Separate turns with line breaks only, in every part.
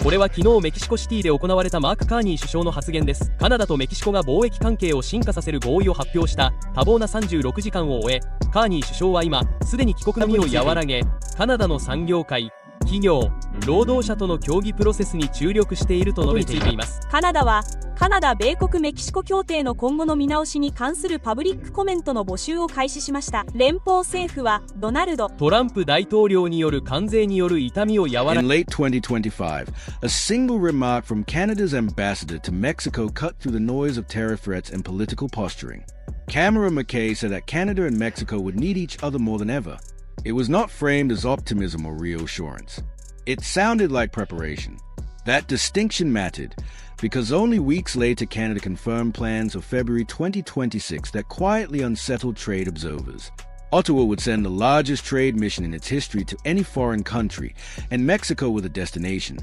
これは昨日メキシコシティで行われたマーク・カーニー首相の発言です。カナダとメキシコが貿易関係を進化させる合意を発表した多忙な36時間を終え、カーニー首相は今すでに帰国の身を和らげ、カナダの産業界、企業、労働者との協議プロセスに注力していると述べています。
カナダはカナダ米国メキシコ協定の今後の見直しに関するパブリックコメントの募集を開始しました。連邦政府はト
ランプ大統領による関税による痛みを和らげ
In late 2025, a single remark from Canada's ambassador to Mexico cut through the noise of tariff threats and political posturing. Cameron McKay said that Canada and Mexico would need each other more than ever. It was not framed as optimism or reassurance. It sounded like preparation. That distinction mattered, because only weeks later Canada confirmed plans for February 2026 that quietly unsettled trade observers. Ottawa would send the largest trade mission in its history to any foreign country, and Mexico was a destination.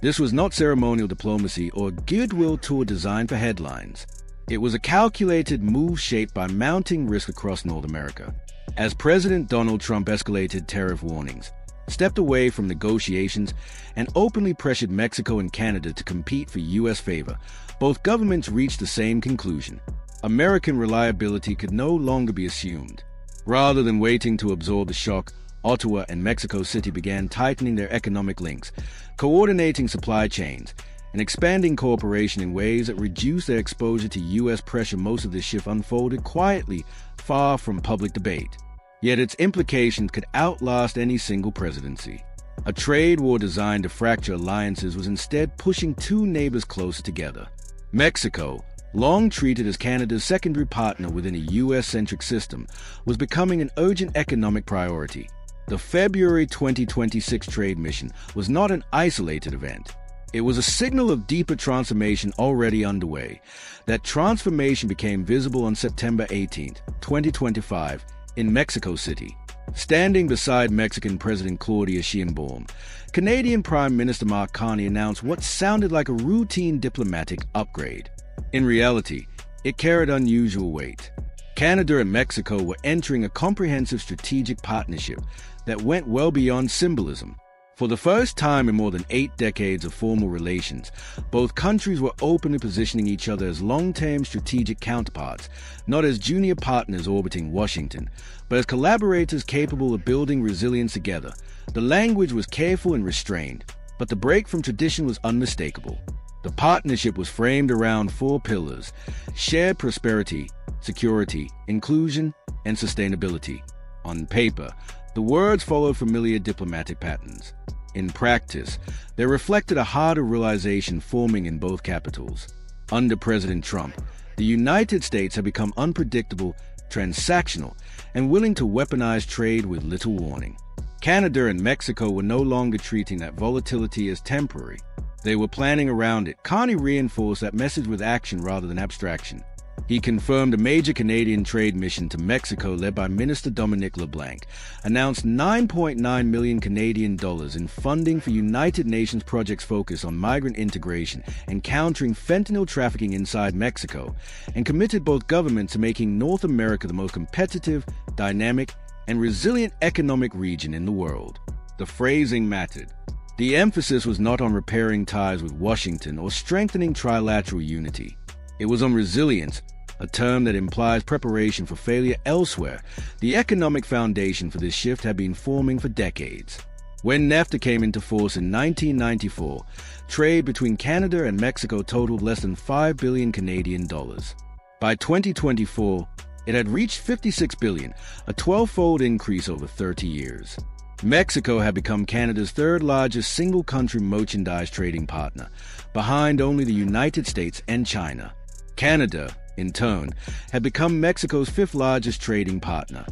This was not ceremonial diplomacy or a goodwill tour designed for headlines. It was a calculated move shaped by mounting risk across North America. As President Donald Trump escalated tariff warnings, stepped away from negotiations, and openly pressured Mexico and Canada to compete for U.S. favor, both governments reached the same conclusion. American reliability could no longer be assumed. Rather than waiting to absorb the shock, Ottawa and Mexico City began tightening their economic links, coordinating supply chains, and expanding cooperation in ways that reduced their exposure to U.S. pressure. Most of this shift unfolded quietly, far from public debate. Yet its implications could outlast any single presidency. A trade war designed to fracture alliances was instead pushing two neighbors closer together. Mexico, long treated as Canada's secondary partner within a U.S.-centric system, was becoming an urgent economic priority. The February 2026 trade mission was not an isolated event. It was a signal of deeper transformation already underway. That transformation became visible on September 18, 2025, in Mexico City. Standing beside Mexican President Claudia Sheinbaum, Canadian Prime Minister Mark Carney announced what sounded like a routine diplomatic upgrade. In reality, it carried unusual weight. Canada and Mexico were entering a comprehensive strategic partnership that went well beyond symbolism. For the first time in more than 8 decades of formal relations, both countries were openly positioning each other as long-term strategic counterparts, not as junior partners orbiting Washington, but as collaborators capable of building resilience together. The language was careful and restrained, but the break from tradition was unmistakable. The partnership was framed around 4 pillars: shared prosperity, security, inclusion, and sustainability. On paper, the words followed familiar diplomatic patterns. In practice, they reflected a harder realization forming in both capitals. Under President Trump, the United States had become unpredictable, transactional, and willing to weaponize trade with little warning. Canada and Mexico were no longer treating that volatility as temporary. They were planning around it. Carney reinforced that message with action rather than abstraction. He confirmed a major Canadian trade mission to Mexico led by Minister Dominic LeBlanc, announced $9.9 million Canadian dollars in funding for United Nations projects focused on migrant integration and countering fentanyl trafficking inside Mexico, and committed both governments to making North America the most competitive, dynamic, and resilient economic region in the world. The phrasing mattered. The emphasis was not on repairing ties with Washington or strengthening trilateral unity. It was on resilience, a term that implies preparation for failure elsewhere. The economic foundation for this shift had been forming for decades. When NAFTA came into force in 1994, trade between Canada and Mexico totaled less than $5 billion Canadian dollars. By 2024, it had reached $56 billion, a 12-fold increase over 30 years. Mexico had become Canada's third-largest single-country merchandise trading partner, behind only the United States and China. Canada, in turn, had become Mexico's 5th-largest trading partner.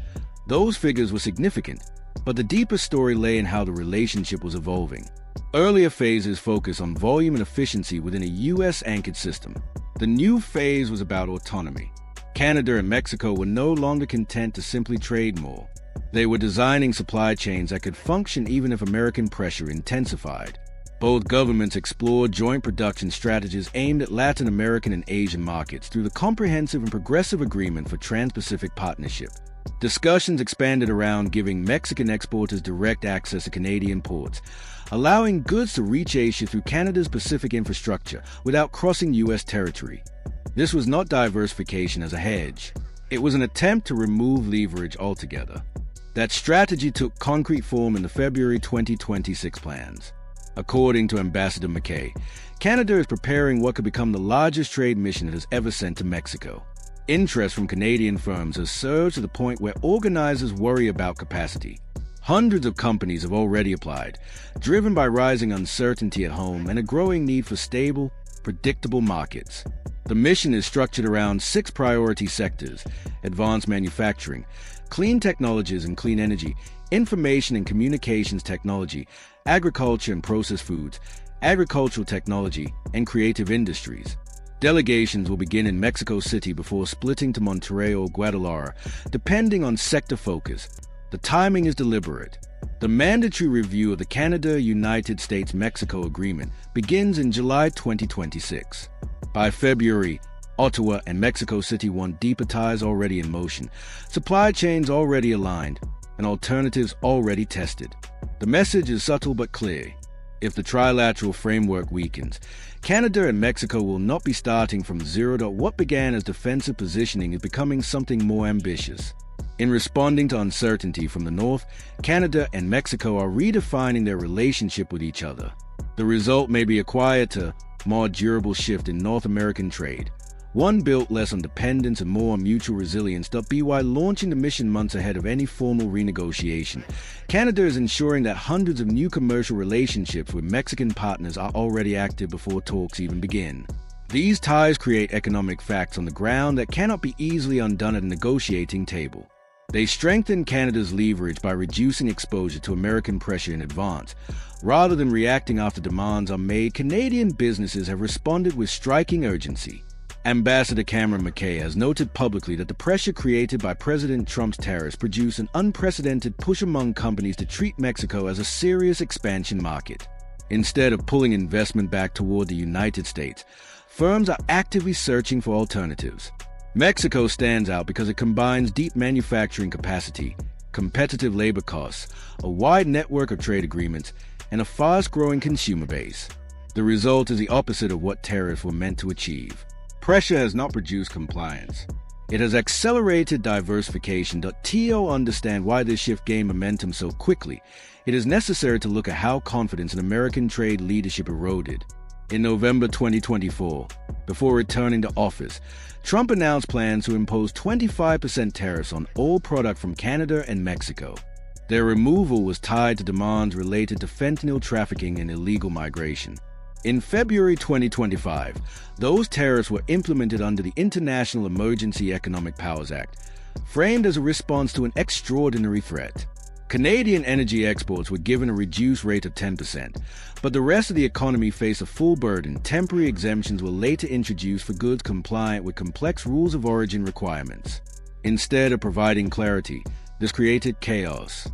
Those figures were significant, but the deeper story lay in how the relationship was evolving. Earlier phases focused on volume and efficiency within a U.S.-anchored system. The new phase was about autonomy. Canada and Mexico were no longer content to simply trade more. They were designing supply chains that could function even if American pressure intensified. Both governments explored joint production strategies aimed at Latin American and Asian markets through the Comprehensive and Progressive Agreement for Trans-Pacific Partnership. Discussions expanded around giving Mexican exporters direct access to Canadian ports, allowing goods to reach Asia through Canada's Pacific infrastructure without crossing U.S. territory. This was not diversification as a hedge. It was an attempt to remove leverage altogether. That strategy took concrete form in the February 2026 plans. According to Ambassador McKay, Canada is preparing what could become the largest trade mission it has ever sent to Mexico. Interest from Canadian firms has surged to the point where organizers worry about capacity. Hundreds of companies have already applied, driven by rising uncertainty at home and a growing need for stable, predictable markets. The mission is structured around 6 priority sectors: advanced manufacturing, clean technologies and clean energy, information and communications technology, agriculture and processed foods, agricultural technology, and creative industries. Delegations will begin in Mexico City before splitting to Monterrey or Guadalajara, depending on sector focus. The timing is deliberate. The mandatory review of the Canada-United States-Mexico Agreement begins in July 2026. By February, Ottawa and Mexico City want deeper ties already in motion, supply chains already aligned, and alternatives already tested. The message is subtle but clear. If the trilateral framework weakens, Canada and Mexico will not be starting from zero. What began as defensive positioning is becoming something more ambitious. In responding to uncertainty from the North, Canada and Mexico are redefining their relationship with each other. The result may be a quieter, more durable shift in North American trade, one built less on dependence and more on mutual resilience. By launching the mission months ahead of any formal renegotiation, Canada is ensuring that hundreds of new commercial relationships with Mexican partners are already active before talks even begin. These ties create economic facts on the ground that cannot be easily undone at a negotiating table. They strengthen Canada's leverage by reducing exposure to American pressure in advance. Rather than reacting after demands are made, Canadian businesses have responded with striking urgency. Ambassador Cameron McKay has noted publicly that the pressure created by President Trump's tariffs produced an unprecedented push among companies to treat Mexico as a serious expansion market. Instead of pulling investment back toward the United States, firms are actively searching for alternatives. Mexico stands out because it combines deep manufacturing capacity, competitive labor costs, a wide network of trade agreements, and a fast-growing consumer base. The result is the opposite of what tariffs were meant to achieve. Pressure has not produced compliance. It has accelerated diversification. To understand why this shift gained momentum so quickly, it is necessary to look at how confidence in American trade leadership eroded. In November 2024, before returning to office, Trump announced plans to impose 25% tariffs on all product from Canada and Mexico. Their removal was tied to demands related to fentanyl trafficking and illegal migration. In February 2025, those tariffs were implemented under the International Emergency Economic Powers Act, framed as a response to an extraordinary threat. Canadian energy exports were given a reduced rate of 10%, but the rest of the economy faced a full burden. Temporary exemptions were later introduced for goods compliant with complex rules of origin requirements. Instead of providing clarity, this created chaos.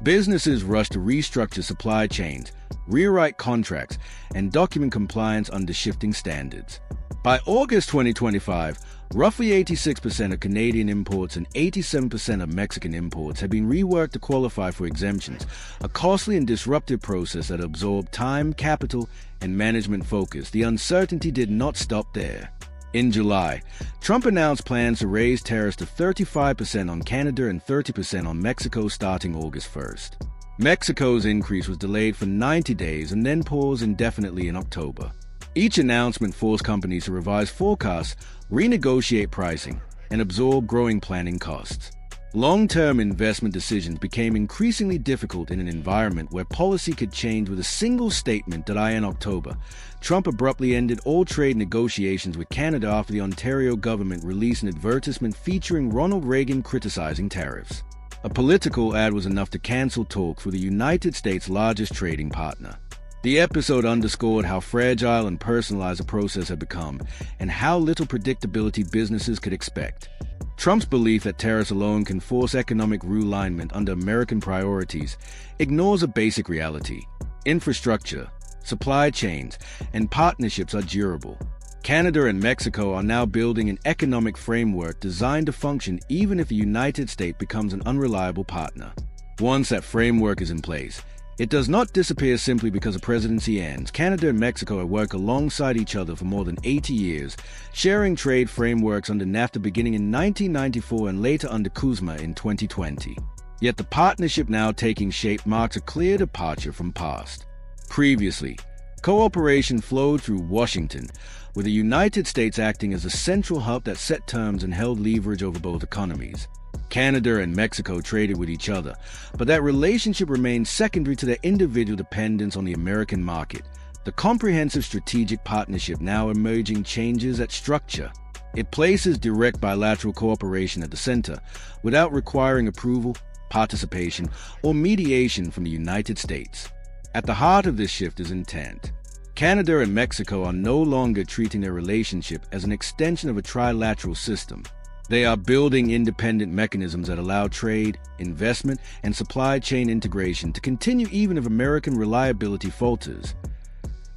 Businesses rushed to restructure supply chains, rewrite contracts, and document compliance under shifting standards. By August 2025, roughly 86% of Canadian imports and 87% of Mexican imports had been reworked to qualify for exemptions, a costly and disruptive process that absorbed time, capital, and management focus. The uncertainty did not stop there. In July, Trump announced plans to raise tariffs to 35% on Canada and 30% on Mexico starting August 1st. Mexico's increase was delayed for 90 days and then paused indefinitely in October. Each announcement forced companies to revise forecasts, renegotiate pricing, and absorb growing planning costs. Long-term investment decisions became increasingly difficult in an environment where policy could change with a single statement. In October, Trump abruptly ended all trade negotiations with Canada after the Ontario government released an advertisement featuring Ronald Reagan criticizing tariffs. A political ad was enough to cancel talks with the United States' largest trading partner. The episode underscored how fragile and personalized the process had become, and how little predictability businesses could expect. Trump's belief that tariffs alone can force economic realignment under American priorities ignores a basic reality. Infrastructure, supply chains, and partnerships are durable. Canada and Mexico are now building an economic framework designed to function even if the United States becomes an unreliable partner. Once that framework is in place, it does not disappear simply because a presidency ends. Canada and Mexico have worked alongside each other for more than 80 years, sharing trade frameworks under NAFTA beginning in 1994 and later under CUSMA in 2020. Yet the partnership now taking shape marks a clear departure from past. Previously, cooperation flowed through Washington, with the United States acting as a central hub that set terms and held leverage over both economies. Canada and Mexico traded with each other, but that relationship remained secondary to their individual dependence on the American market. The comprehensive strategic partnership now emerging changes its structure. It places direct bilateral cooperation at the center, without requiring approval, participation, or mediation from the United States. At the heart of this shift is intent. Canada and Mexico are no longer treating their relationship as an extension of a trilateral system. They are building independent mechanisms that allow trade, investment, and supply chain integration to continue even if American reliability falters.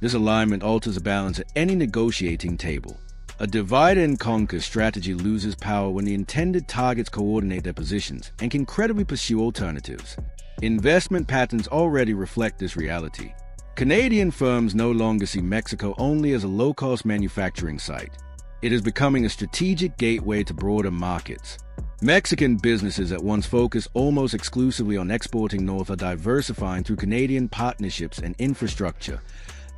This alignment alters the balance at any negotiating table. A divide-and-conquer strategy loses power when the intended targets coordinate their positions and can credibly pursue alternatives. Investment patterns already reflect this reality. Canadian firms no longer see Mexico only as a low-cost manufacturing site. It is becoming a strategic gateway to broader markets. Mexican businesses that once focused almost exclusively on exporting north are diversifying through Canadian partnerships and infrastructure.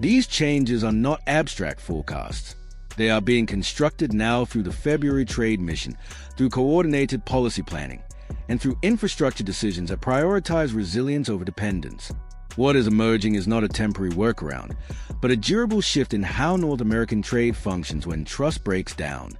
These changes are not abstract forecasts. They are being constructed now through the February trade mission, through coordinated policy planning, and through infrastructure decisions that prioritize resilience over dependence. What is emerging is not a temporary workaround, but a durable shift in how North American trade functions when trust breaks down.